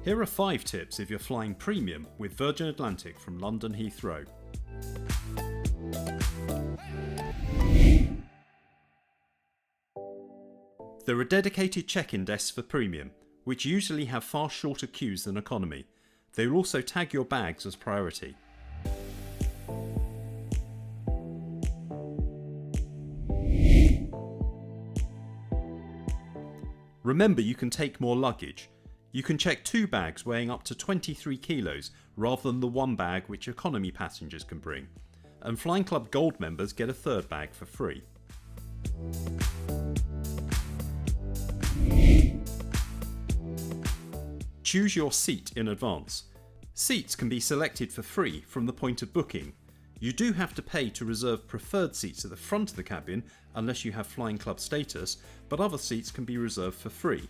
Here are 5 tips if you're flying premium with Virgin Atlantic from London Heathrow. There are dedicated check-in desks for premium, which usually have far shorter queues than economy. They will also tag your bags as priority. Remember, you can take more luggage. You can check 2 bags weighing up to 23 kilos rather than the 1 bag which economy passengers can bring. And Flying Club Gold members get a 3rd bag for free. Choose your seat in advance. Seats can be selected for free from the point of booking. You do have to pay to reserve preferred seats at the front of the cabin unless you have Flying Club status, but other seats can be reserved for free.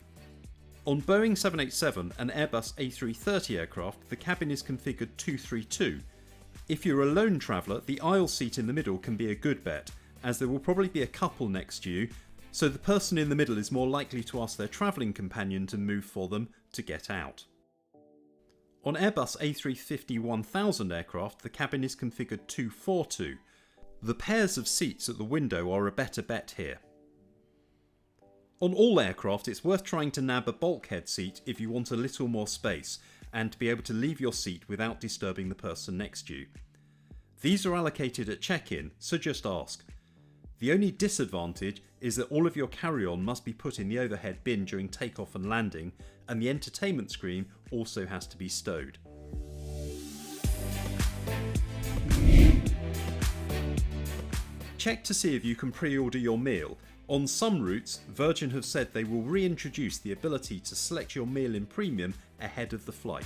On Boeing 787 and Airbus A330 aircraft, the cabin is configured 232. If you're a lone traveller, the aisle seat in the middle can be a good bet, as there will probably be a couple next to you, so the person in the middle is more likely to ask their travelling companion to move for them to get out. On Airbus A350-1000 aircraft, the cabin is configured 242. The pairs of seats at the window are a better bet here. On all aircraft, it's worth trying to nab a bulkhead seat if you want a little more space and to be able to leave your seat without disturbing the person next to you. These are allocated at check-in, so just ask. The only disadvantage is that all of your carry-on must be put in the overhead bin during takeoff and landing, and the entertainment screen also has to be stowed. Check to see if you can pre-order your meal. On some routes, Virgin have said they will reintroduce the ability to select your meal in premium ahead of the flight.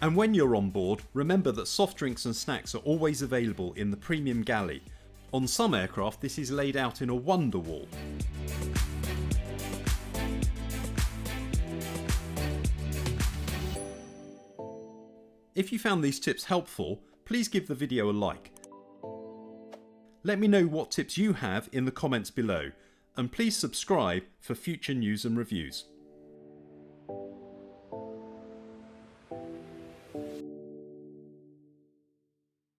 And when you're on board, remember that soft drinks and snacks are always available in the premium galley. On some aircraft, this is laid out in a wonder wall. If you found these tips helpful, please give the video a like. Let me know what tips you have in the comments below, and please subscribe for future news and reviews.